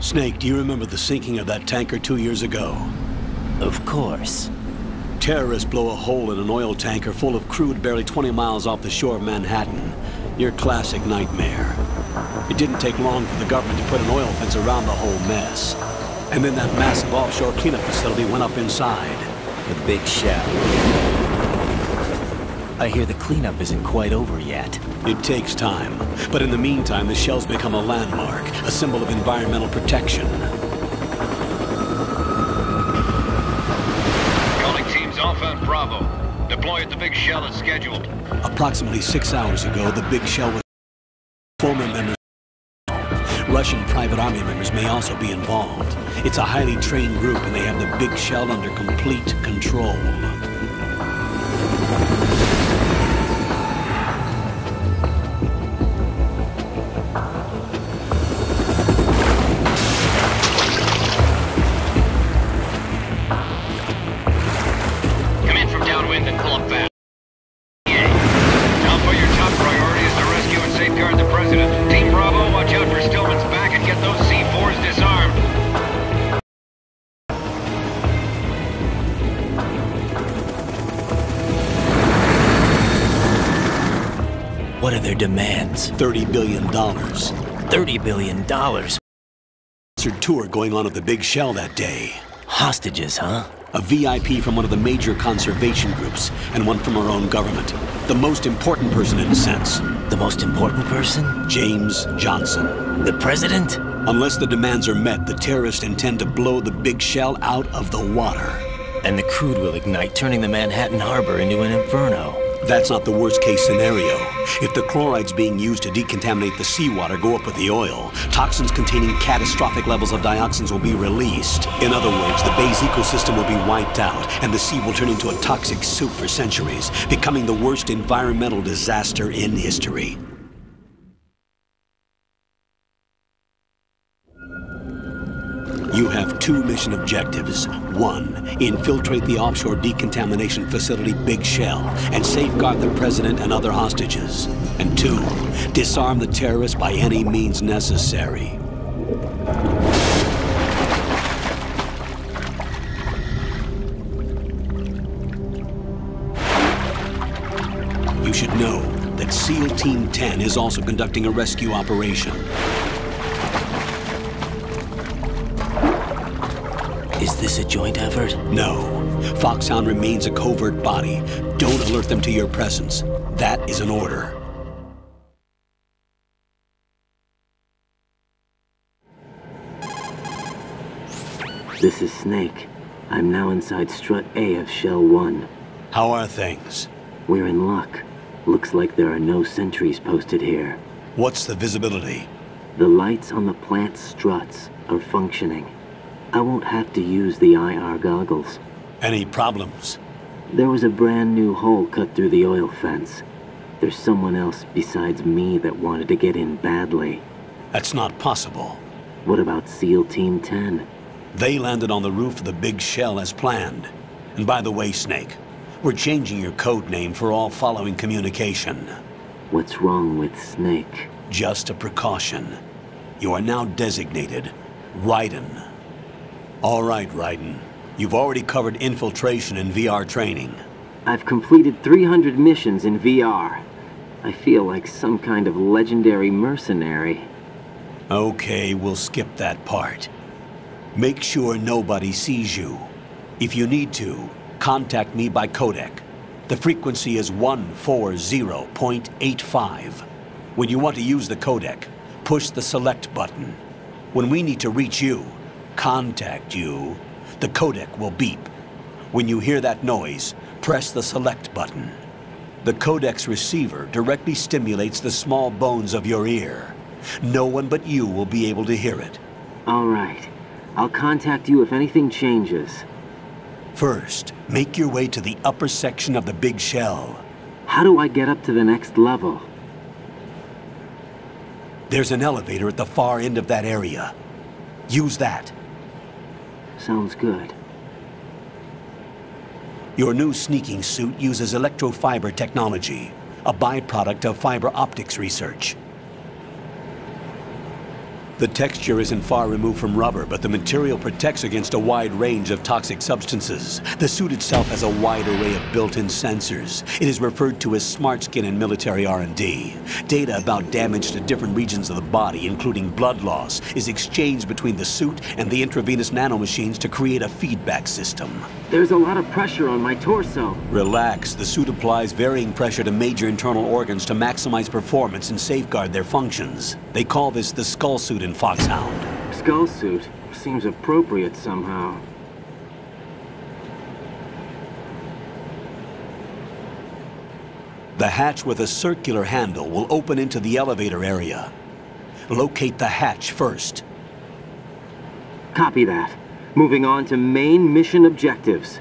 Snake, do you remember the sinking of that tanker 2 years ago? Of course. Terrorists blow a hole in an oil tanker full of crude barely 20 miles off the shore of Manhattan. Your classic nightmare. It didn't take long for the government to put an oil fence around the whole mess. And then that massive offshore cleanup facility went up inside. The big shell. I hear the cleanup isn't quite over yet. It takes time. But in the meantime, the shell's become a landmark, a symbol of environmental protection. Calling teams Alpha and Bravo. Deploy at the big shell as scheduled. Approximately 6 hours ago, the big shell was former members. Russian private army members may also be involved. It's a highly trained group and they have the big shell under complete control. Come in from downwind and pull up fast. Alpha, your top priority is to rescue and safeguard the president. Team Bravo, watch out for Stillman's back and get those C4s disarmed. What are their demands? $30 billion. $30 billion? Tour going on at the big shell that day. Hostages, huh? A VIP from one of the major conservation groups, and one from our own government. The most important person in a sense. The most important person? James Johnson. The president? Unless the demands are met, the terrorists intend to blow the big shell out of the water. And the crude will ignite, turning the Manhattan harbor into an inferno. That's not the worst case scenario. If the chlorides being used to decontaminate the seawater go up with the oil, toxins containing catastrophic levels of dioxins will be released. In other words, the bay's ecosystem will be wiped out, and the sea will turn into a toxic soup for centuries, becoming the worst environmental disaster in history. You have 2 mission objectives. 1, infiltrate the offshore decontamination facility Big Shell and safeguard the president and other hostages. And 2, disarm the terrorists by any means necessary. You should know that SEAL Team 10 is also conducting a rescue operation. Is this a joint effort? No. Foxhound remains a covert body. Don't alert them to your presence. That is an order. This is Snake. I'm now inside Strut A of Shell 1. How are things? We're in luck. Looks like there are no sentries posted here. What's the visibility? The lights on the plant's struts are functioning. I won't have to use the IR goggles. Any problems? There was a brand new hole cut through the oil fence. There's someone else besides me that wanted to get in badly. That's not possible. What about SEAL Team 10? They landed on the roof of the big shell as planned. And by the way, Snake, we're changing your code name for all following communication. What's wrong with Snake? Just a precaution. You are now designated Raiden. All right, Raiden. You've already covered infiltration and VR training. I've completed 300 missions in VR. I feel like some kind of legendary mercenary. Okay, we'll skip that part. Make sure nobody sees you. If you need to, contact me by codec. The frequency is 140.85. When you want to use the codec, push the select button. When we need to reach you, contact you, the codec will beep. When you hear that noise, press the select button. The codec's receiver directly stimulates the small bones of your ear. No one but you will be able to hear it. All right. I'll contact you if anything changes. First, make your way to the upper section of the big shell. How do I get up to the next level? There's an elevator at the far end of that area. Use that. Sounds good. Your new sneaking suit uses electrofiber technology, a byproduct of fiber optics research. The texture isn't far removed from rubber, but the material protects against a wide range of toxic substances. The suit itself has a wide array of built-in sensors. It is referred to as smart skin in military R&D. Data about damage to different regions of the body, including blood loss, is exchanged between the suit and the intravenous nanomachines to create a feedback system. There's a lot of pressure on my torso. Relax. The suit applies varying pressure to major internal organs to maximize performance and safeguard their functions. They call this the skull suit in Foxhound. Skull suit seems appropriate somehow. The hatch with a circular handle will open into the elevator area. Locate the hatch first. Copy that. Moving on to main mission objectives.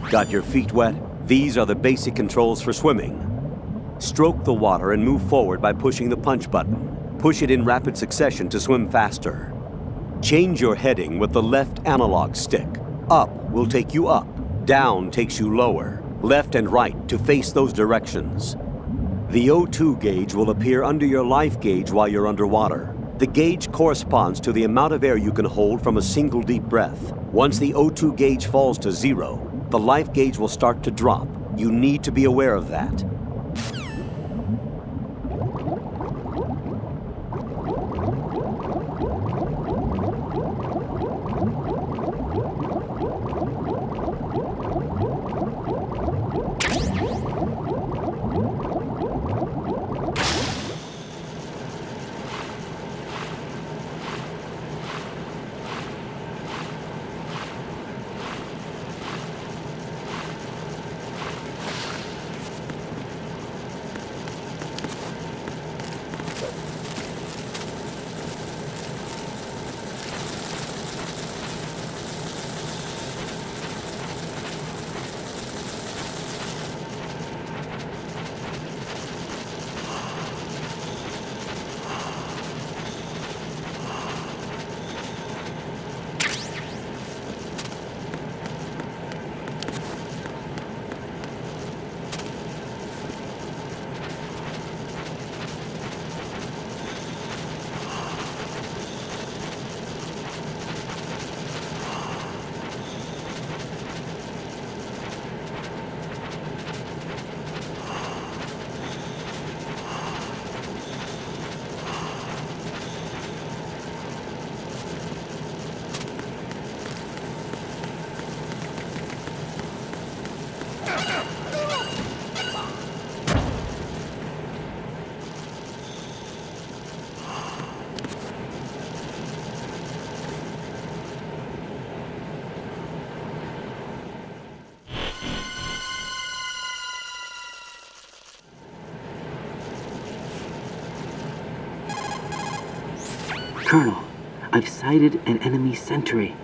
Got your feet wet? These are the basic controls for swimming. Stroke the water and move forward by pushing the punch button. Push it in rapid succession to swim faster. Change your heading with the left analog stick. Up will take you up. Down takes you lower. Left and right to face those directions. The O2 gauge will appear under your life gauge while you're underwater. The gauge corresponds to the amount of air you can hold from a single deep breath. Once the O2 gauge falls to 0, the life gauge will start to drop. You need to be aware of that. Colonel, I've sighted an enemy sentry.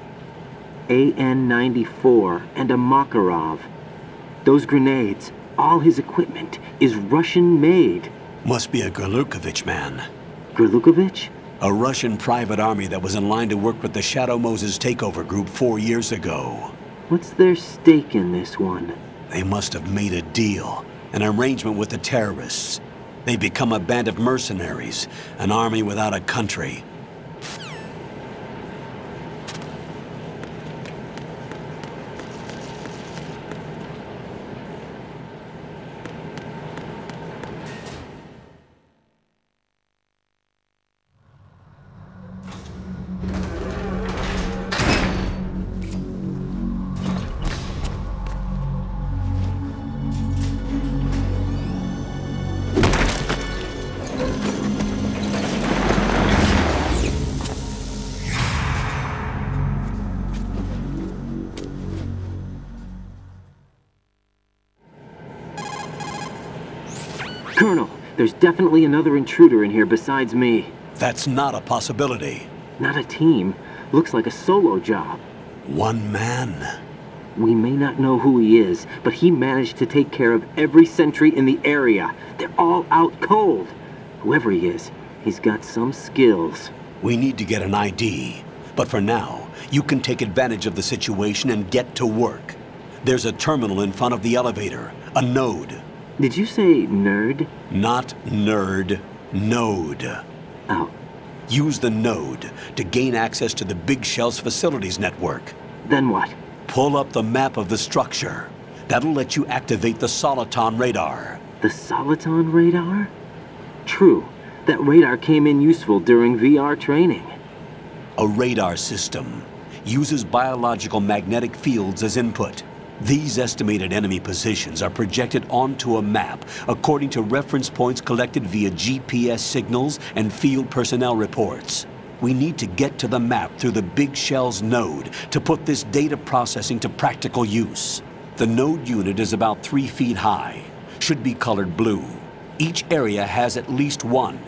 AN-94 and a Makarov. Those grenades, all his equipment, is Russian-made. Must be a Gorlukovich man. Gorlukovich? A Russian private army that was in line to work with the Shadow Moses takeover group 4 years ago. What's their stake in this one? They must have made a deal, an arrangement with the terrorists. They become a band of mercenaries, an army without a country. There's definitely another intruder in here besides me. That's not a possibility. Not a team. Looks like a solo job. One man. We may not know who he is, but he managed to take care of every sentry in the area. They're all out cold. Whoever he is, he's got some skills. We need to get an ID. But for now, you can take advantage of the situation and get to work. There's a terminal in front of the elevator. A node. Did you say nerd? Not nerd. Node. Oh. Use the node to gain access to the Big Shell's facilities network. Then what? Pull up the map of the structure. That'll let you activate the Soliton radar. The Soliton radar? True. That radar came in useful during VR training. A radar system uses biological magnetic fields as input. These estimated enemy positions are projected onto a map according to reference points collected via GPS signals and field personnel reports. We need to get to the map through the Big Shell's node to put this data processing to practical use. The node unit is about 3 feet high, should be colored blue. Each area has at least one.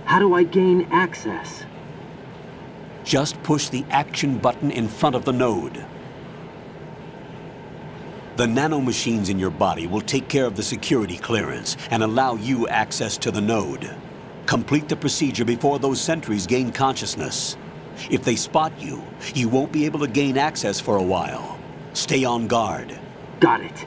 How do I gain access? Just push the action button in front of the node. The nanomachines in your body will take care of the security clearance and allow you access to the node. Complete the procedure before those sentries gain consciousness. If they spot you, you won't be able to gain access for a while. Stay on guard. Got it.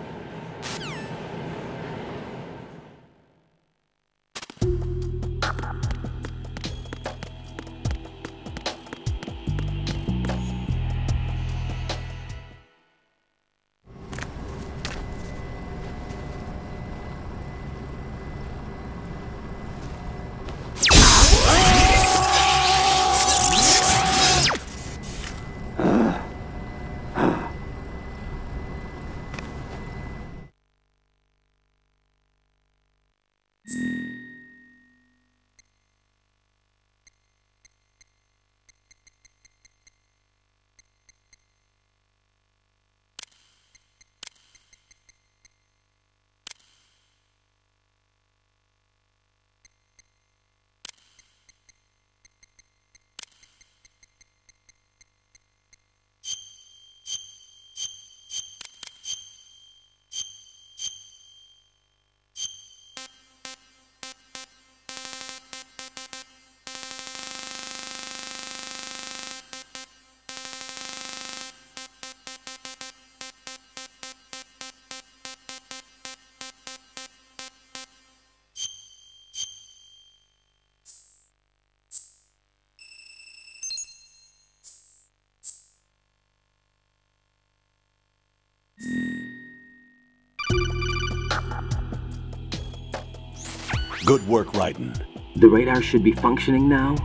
Good work, Raiden. The radar should be functioning now?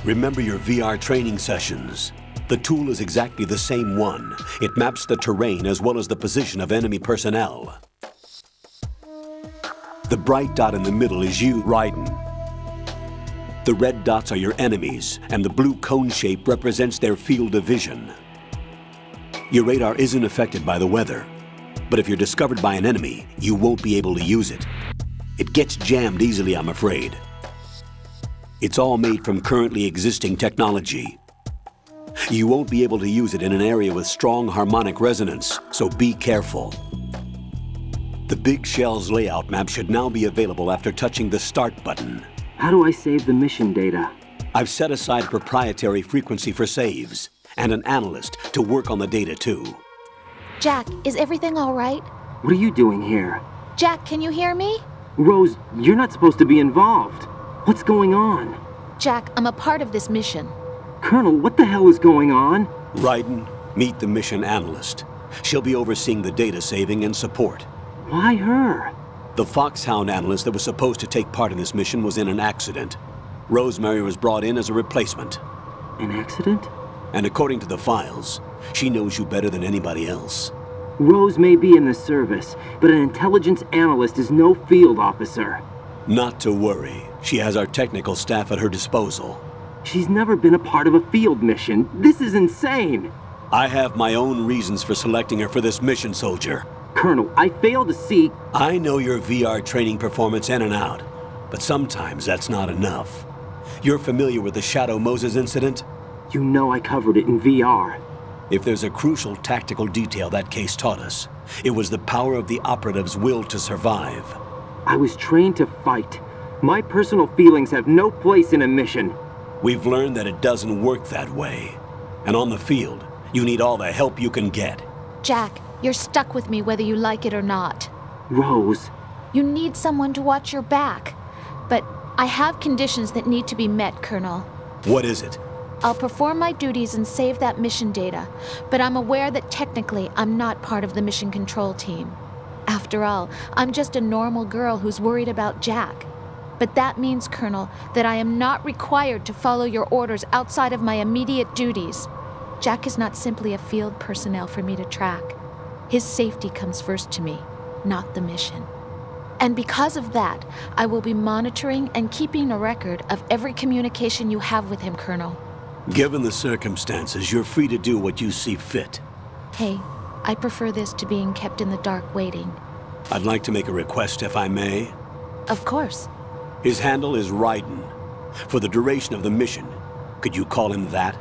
Remember your VR training sessions. The tool is exactly the same one. It maps the terrain as well as the position of enemy personnel. The bright dot in the middle is you, Raiden. The red dots are your enemies, and the blue cone shape represents their field of vision. Your radar isn't affected by the weather, but if you're discovered by an enemy, you won't be able to use it. It gets jammed easily, I'm afraid. It's all made from currently existing technology. You won't be able to use it in an area with strong harmonic resonance, so be careful. The Big Shell's layout map should now be available after touching the Start button. How do I save the mission data? I've set aside a proprietary frequency for saves, and an analyst to work on the data too. Jack, is everything all right? What are you doing here? Jack, can you hear me? Rose, you're not supposed to be involved. What's going on? Jack, I'm a part of this mission. Colonel, what the hell is going on? Raiden, meet the mission analyst. She'll be overseeing the data saving and support. Why her? The Foxhound analyst that was supposed to take part in this mission was in an accident. Rosemary was brought in as a replacement. An accident? And according to the files, she knows you better than anybody else. Rose may be in the service, but an intelligence analyst is no field officer. Not to worry. She has our technical staff at her disposal. She's never been a part of a field mission. This is insane. I have my own reasons for selecting her for this mission, soldier. Colonel, I fail to see... I know your VR training performance in and out, but sometimes that's not enough. You're familiar with the Shadow Moses incident? You know I covered it in VR. If there's a crucial tactical detail that case taught us, it was the power of the operative's will to survive. I was trained to fight. My personal feelings have no place in a mission. We've learned that it doesn't work that way. And on the field, you need all the help you can get. Jack, you're stuck with me whether you like it or not. Rose. You need someone to watch your back. But I have conditions that need to be met, Colonel. What is it? I'll perform my duties and save that mission data, but I'm aware that technically I'm not part of the mission control team. After all, I'm just a normal girl who's worried about Jack. But that means, Colonel, that I am not required to follow your orders outside of my immediate duties. Jack is not simply a field personnel for me to track. His safety comes first to me, not the mission. And because of that, I will be monitoring and keeping a record of every communication you have with him, Colonel. Given the circumstances, you're free to do what you see fit. Hey, I prefer this to being kept in the dark waiting. I'd like to make a request, if I may. Of course. His handle is Raiden. For the duration of the mission, could you call him that?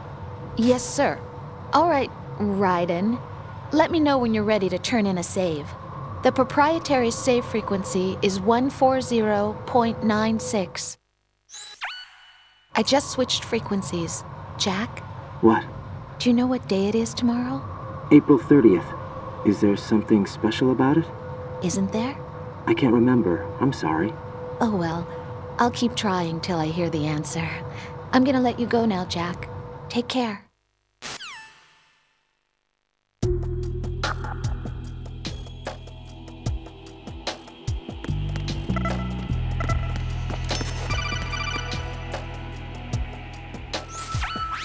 Yes, sir. All right, Raiden. Let me know when you're ready to turn in a save. The proprietary save frequency is 140.96. I just switched frequencies. Jack? What? Do you know what day it is tomorrow? April 30th. Is there something special about it? Isn't there? I can't remember. I'm sorry. Oh well, I'll keep trying till I hear the answer. I'm gonna let you go now, Jack. Take care.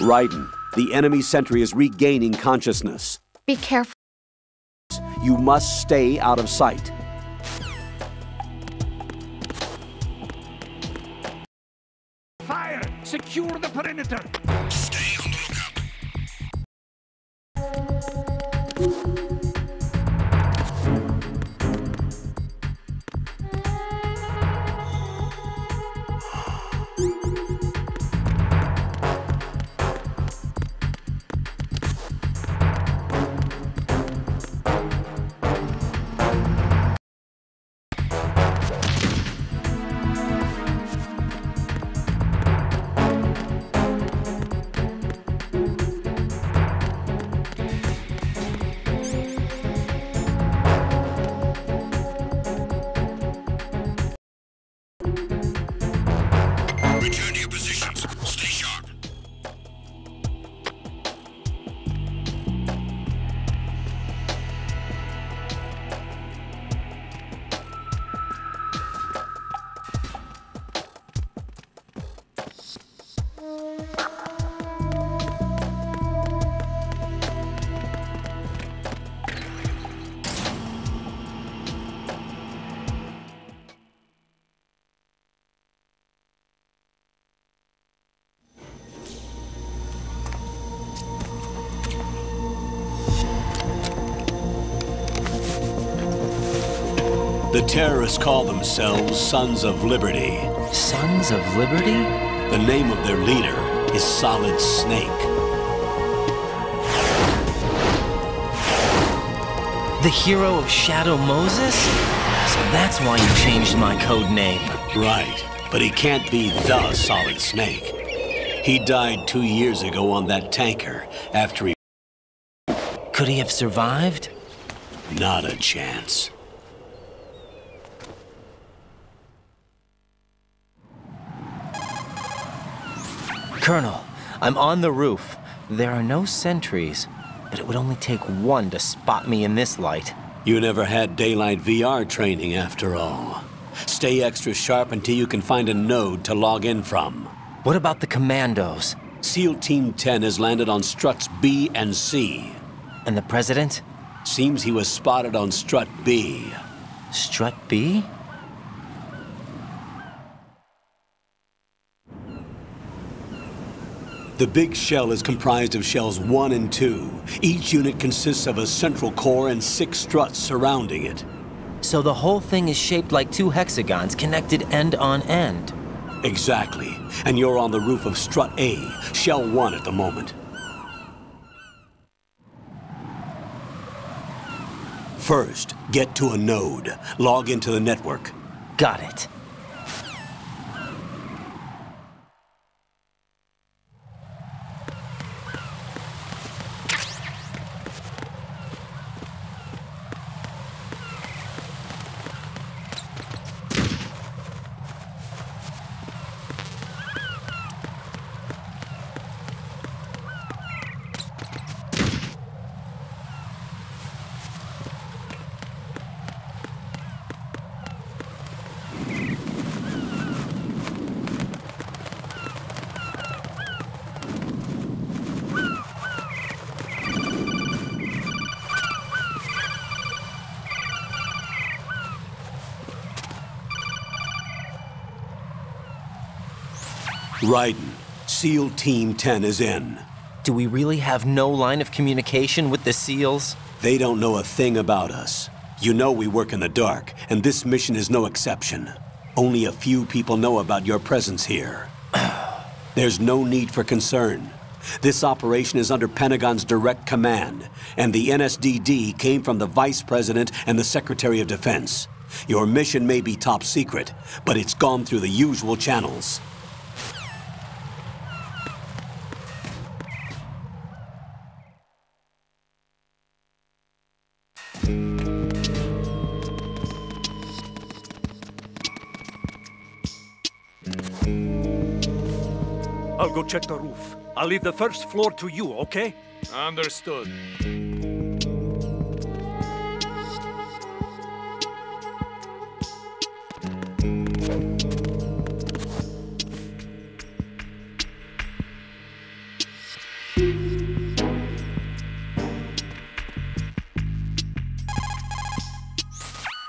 Raiden, the enemy sentry is regaining consciousness. Be careful. You must stay out of sight. Fire! Secure the perimeter! Stay on the lookout. Return to your positions. Stay sharp. The terrorists call themselves Sons of Liberty. Sons of Liberty? The name of their leader is Solid Snake. The hero of Shadow Moses? So that's why you changed my code name. Right, but he can't be the Solid Snake. He died 2 years ago on that tanker after he... Could he have survived? Not a chance. Colonel, I'm on the roof. There are no sentries, but it would only take one to spot me in this light. You never had daylight VR training after all. Stay extra sharp until you can find a node to log in from. What about the commandos? SEAL Team 10 has landed on struts B and C. And the president? Seems he was spotted on strut B. Strut B? The big shell is comprised of shells 1 and 2. Each unit consists of a central core and 6 struts surrounding it. So the whole thing is shaped like 2 hexagons connected end on end. Exactly. And you're on the roof of strut A, shell 1 at the moment. First, get to a node. Log into the network. Got it. Raiden, SEAL Team 10 is in. Do we really have no line of communication with the SEALs? They don't know a thing about us. You know we work in the dark, and this mission is no exception. Only a few people know about your presence here. There's no need for concern. This operation is under Pentagon's direct command, and the NSDD came from the Vice President and the Secretary of Defense. Your mission may be top secret, but it's gone through the usual channels. I'll go check the roof. I'll leave the first floor to you, okay? Understood.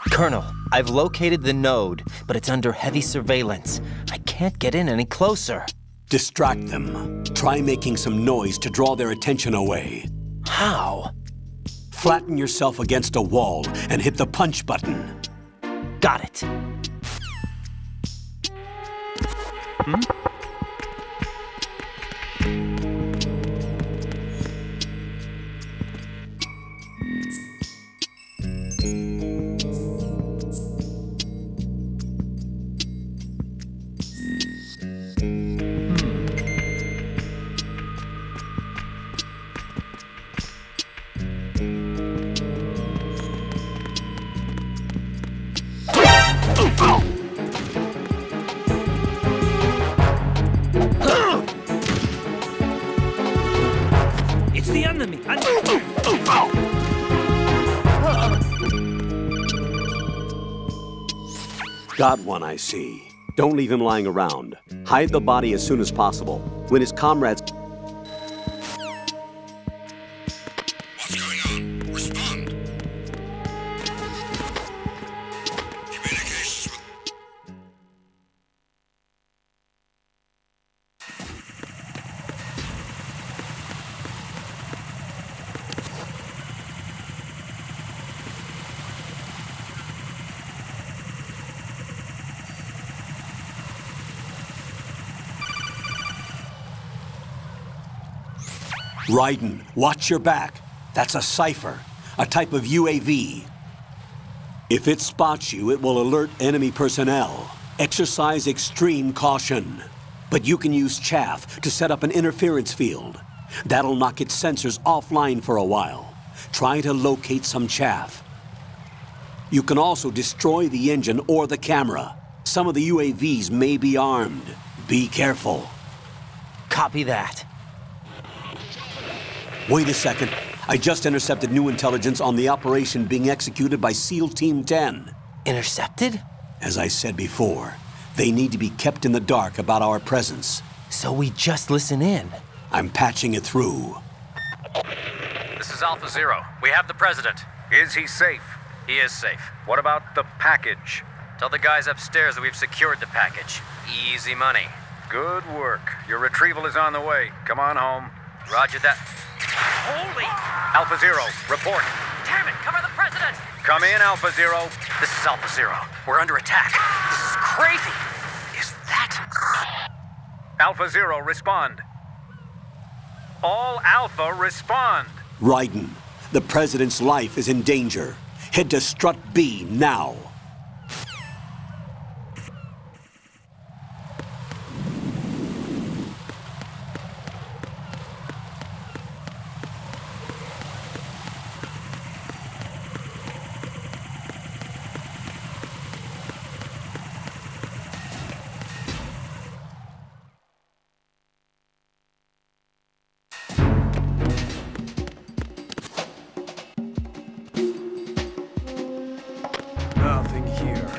Colonel, I've located the node, but it's under heavy surveillance. I can't get in any closer. Distract them. Try making some noise to draw their attention away. How? Flatten yourself against a wall and hit the punch button. Got it. It's the enemy! Got one, I see. Don't leave him lying around. Hide the body as soon as possible. When his comrades... What's going on? Respond. Communications with... Raiden, watch your back. That's a cipher, a type of UAV. If it spots you, it will alert enemy personnel. Exercise extreme caution. But you can use chaff to set up an interference field. That'll knock its sensors offline for a while. Try to locate some chaff. You can also destroy the engine or the camera. Some of the UAVs may be armed. Be careful. Copy that. Wait a second. I just intercepted new intelligence on the operation being executed by SEAL Team 10. Intercepted? As I said before, they need to be kept in the dark about our presence. So we just listen in. I'm patching it through. This is Alpha Zero. We have the president. Is he safe? He is safe. What about the package? Tell the guys upstairs that we've secured the package. Easy money. Good work. Your retrieval is on the way. Come on home. Roger that. Holy! Alpha Zero, report. Damn it! Cover the president! Come in, Alpha Zero. This is Alpha Zero. We're under attack. This is crazy. Is that... Alpha Zero, respond. All Alpha, respond. Raiden, the President's life is in danger. Head to Strut B now. Nothing here.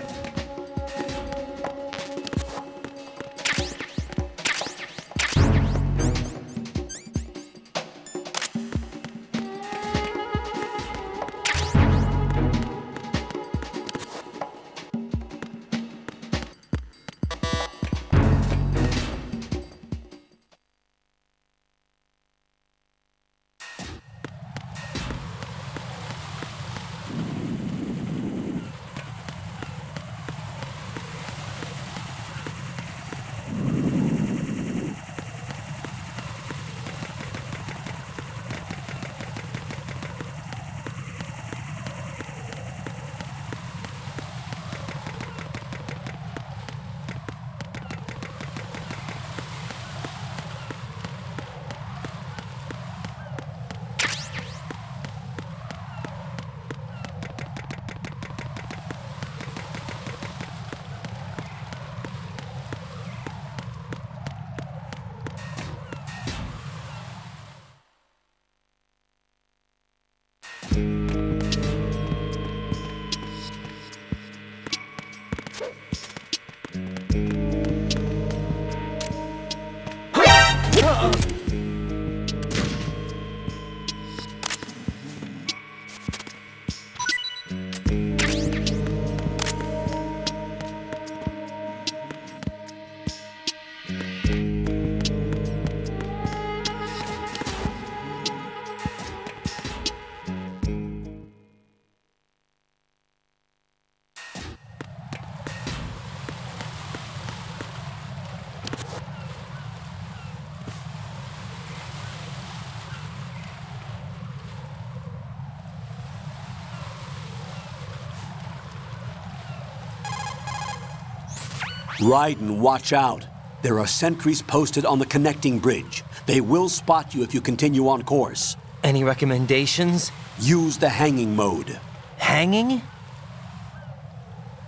Raiden, watch out. There are sentries posted on the connecting bridge. They will spot you if you continue on course. Any recommendations? Use the hanging mode. Hanging?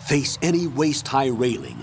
Face any waist-high railing.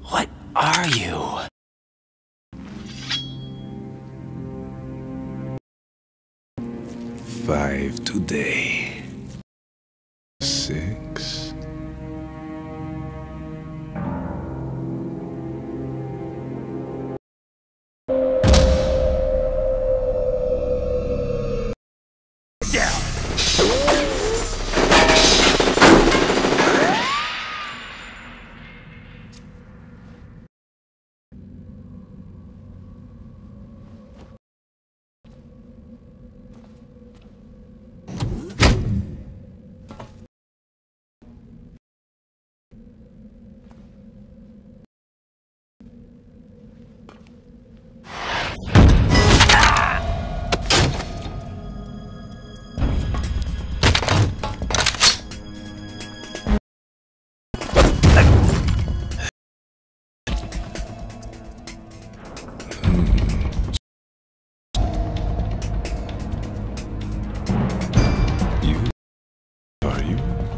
What are you? Five today. 6.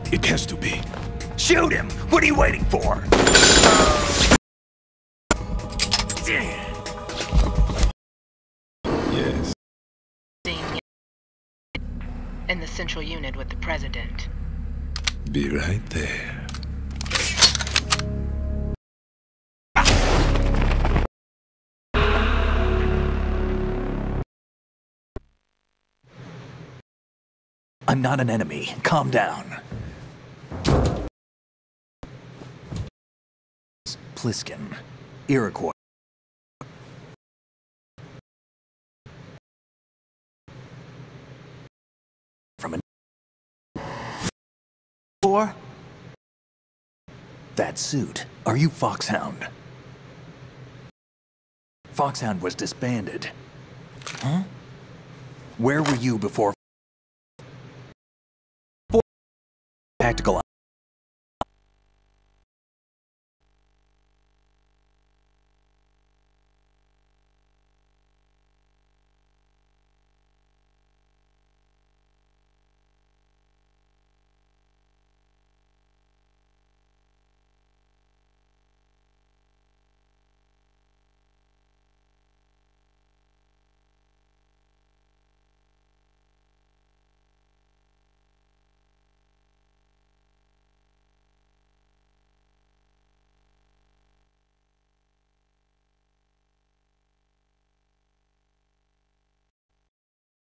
It has to be. Shoot him! What are you waiting for? Yes. In the central unit with the president. Be right there. I'm not an enemy. Calm down. Pliskin. Iroquois. From an... Or... That suit. Are you Foxhound? Foxhound was disbanded. Huh? Where were you before... Tactical...